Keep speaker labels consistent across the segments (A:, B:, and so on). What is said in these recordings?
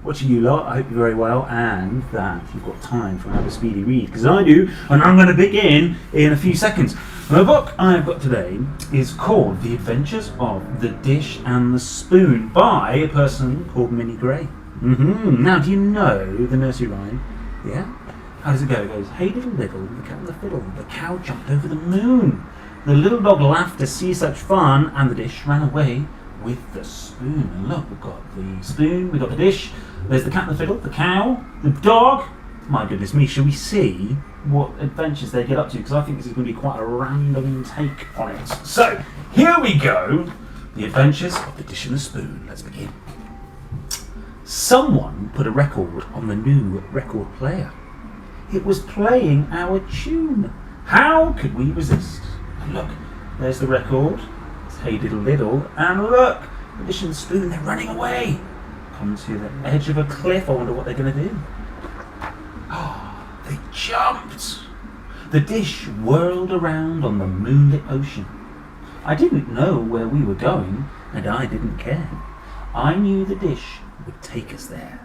A: watching you lot. I hope you're very well and that you've got time for another Speedy read, because I do, and I'm going to begin in a few seconds. The book I've got today is called The Adventures of the Dish and the Spoon by a person called Minnie Gray. Now, do you know the nursery rhyme? Yeah? How does it go? It goes, hey little little, the cat and the fiddle, the cow jumped over the moon. The little dog laughed to see such fun, and the dish ran away with the spoon. And look, we've got the spoon, we've got the dish, there's the cat and the fiddle, the cow, the dog. My goodness me, shall we see what adventures they get up to? Because I think this is going to be quite a random take on it. So, here we go. The Adventures of the Dish and the Spoon. Let's begin. Someone put a record on the new record player. It was playing our tune. How could we resist? And look, there's the record. It's Hey Diddle Diddle. And look, the dish and the spoon, they're running away. Come to the edge of a cliff. I wonder what they're going to do. Oh, they jumped. The dish whirled around on the moonlit ocean. I didn't know where we were going, and I didn't care. I knew the dish would take us there.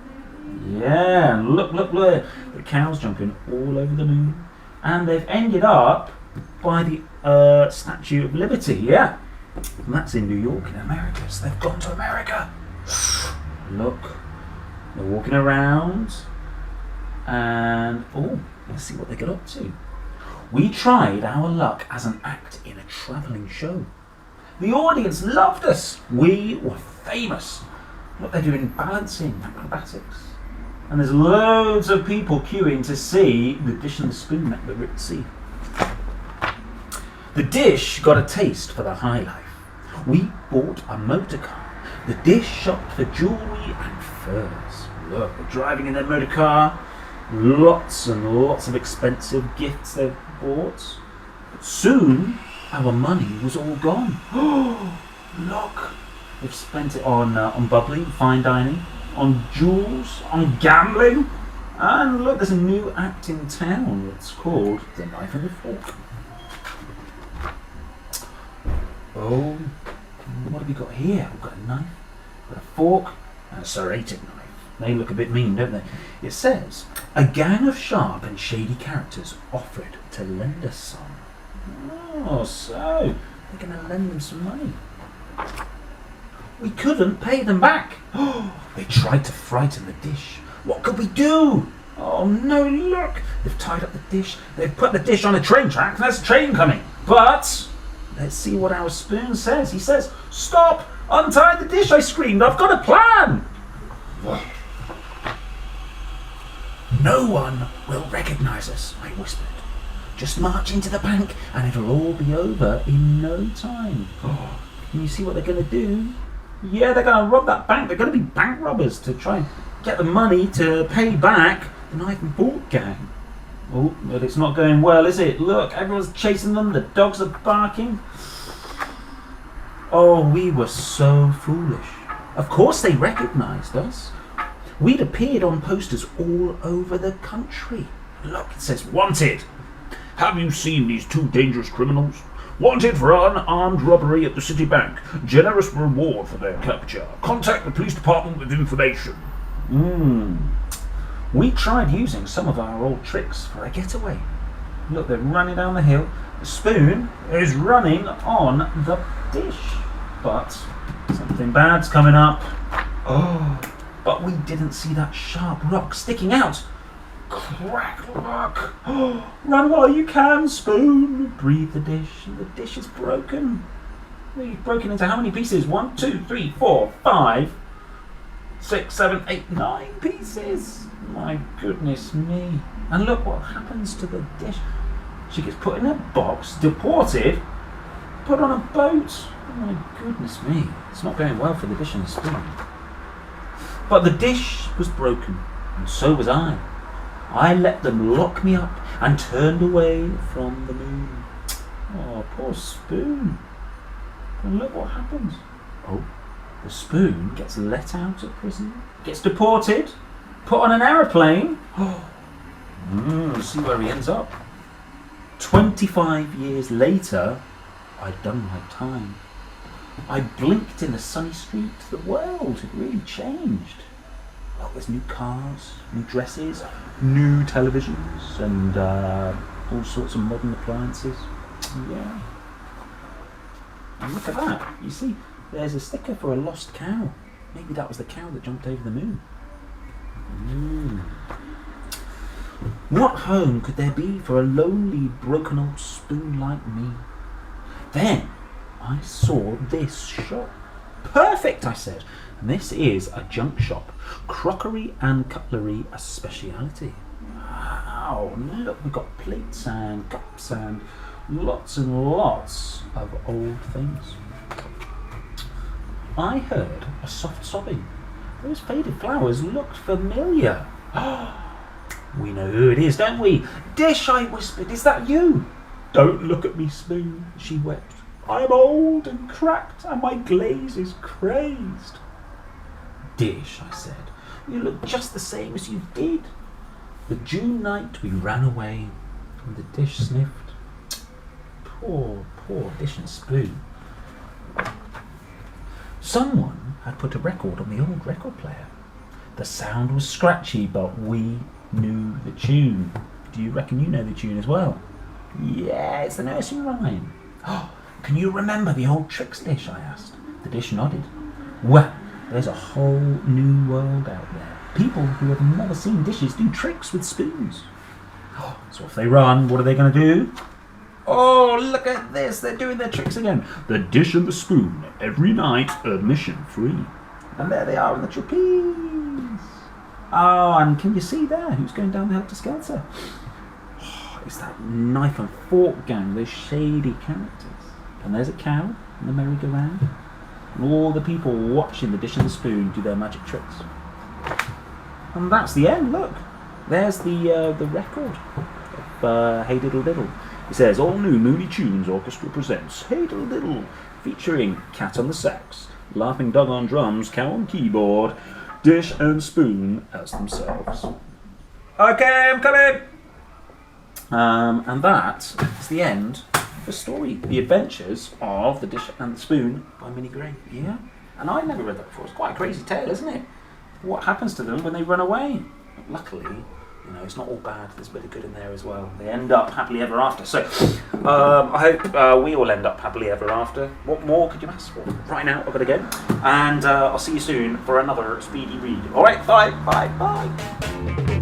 A: Yeah, look, the cow's jumping all over the moon. And they've ended up by the Statue of Liberty, yeah. And that's in New York, in America. So they've gone to America. Look, they're walking around. And, let's see what they got up to. We tried our luck as an act in a travelling show. The audience loved us. We were famous. Look, they're doing balancing, acrobatics. And there's loads of people queuing to see the dish and the spoon at the Ritzy. The dish got a taste for the high life. We bought a motor car. The dish shopped for jewellery and furs. Look, they're driving in their motor car. Lots and lots of expensive gifts they've bought. But soon, our money was all gone. Oh, look. They've spent it on bubbly, fine dining, on jewels, on gambling, and look, there's a new act in town. It's called The Knife and the Fork. Oh, what have we got here? We've got a knife, we've got a fork, and a serrated knife. They look a bit mean, don't they? It says, a gang of sharp and shady characters offered to lend us some. Oh, so they're going to lend them some money. We couldn't pay them back. Oh, they tried to frighten the dish. What could we do? Oh no, look. They've tied up the dish. They've put the dish on a train track. There's a train coming. But let's see what our spoon says. He says, stop! Untie the dish, I screamed. I've got a plan. No one will recognise us, I whispered. Just march into the bank and it'll all be over in no time. Oh, can you see what they're going to do? Yeah, they're going to rob that bank. They're going to be bank robbers to try and get the money to pay back the knife and fork gang. Oh, but it's not going well, is it? Look, everyone's chasing them. The dogs are barking. Oh, we were so foolish. Of course they recognised us. We'd appeared on posters all over the country. Look, it says, wanted. Have you seen these two dangerous criminals? Wanted for unarmed robbery at the city bank. Generous reward for their capture. Contact the police department with information. We tried using some of our old tricks for a getaway. Look, they're running down the hill. The spoon is running on the dish. But something bad's coming up. Oh, but we didn't see that sharp rock sticking out. Crack, look. Oh, run while you can, spoon. Breathe the dish. The dish is broken. It's broken into how many pieces? 1, 2, 3, 4, 5, 6, 7, 8, 9 pieces. My goodness me. And look what happens to the dish. She gets put in a box, deported, put on a boat. Oh my goodness me. It's not going well for the dish and the spoon. But the dish was broken, and so was I. I let them lock me up and turned away from the moon. Oh, poor spoon. And look what happens. Oh, the spoon gets let out of prison, gets deported, put on an aeroplane. See where he ends up. 25 years later, I'd done my time. I blinked in the sunny street. The world had really changed. Oh, there's new cars, new dresses, new televisions, and all sorts of modern appliances. Yeah. And look at that. You see, there's a sticker for a lost cow. Maybe that was the cow that jumped over the moon. What home could there be for a lonely, broken old spoon like me? Then I saw this shop. Perfect, I said. And this is a junk shop. Crockery and cutlery, a speciality. Wow, look, we've got plates and cups and lots of old things. I heard a soft sobbing. Those faded flowers looked familiar. We know who it is, don't we? Dish, I whispered, is that you? Don't look at me, Spoon, she wept. I am old and cracked, and my glaze is crazed. Dish, I said, you look just the same as you did. The June night we ran away, and the dish sniffed. Poor Dish and Spoon. Someone had put a record on the old record player. The sound was scratchy, but we knew the tune. Do you reckon you know the tune as well? Yeah, it's the nursery rhyme. Oh, can you remember the old tricks, Dish? I asked. The dish nodded. Well, there's a whole new world out there. People who have never seen dishes do tricks with spoons. Oh, so if they run, what are they going to do? Oh, look at this. They're doing their tricks again. The Dish and the Spoon, every night, admission free. And there they are in the trapeze. Oh, and can you see there who's going down the helter-skelter? Oh, it's that knife and fork gang, those shady characters. And there's a cow in the merry-go-round. And all the people watching the Dish and the Spoon do their magic tricks. And that's the end, look. There's the record of Hey Diddle Diddle. It says, all new Looney Tunes Orchestra presents Hey Diddle Diddle, featuring Cat on the sax, Laughing Dog on drums, Cow on keyboard, Dish and Spoon as themselves. Okay, I'm coming! And that is the end of the story. The Adventures of the Dish and the Spoon by Minnie Gray. Yeah? And I'd never read that before. It's quite a crazy tale, isn't it? What happens to them when they run away? Luckily, it's not all bad. There's a bit of good in there as well. They end up happily ever after. So, I hope we all end up happily ever after. What more could you ask for? Right now, I've got to go. And I'll see you soon for another Speedy read. Alright, bye, bye, bye.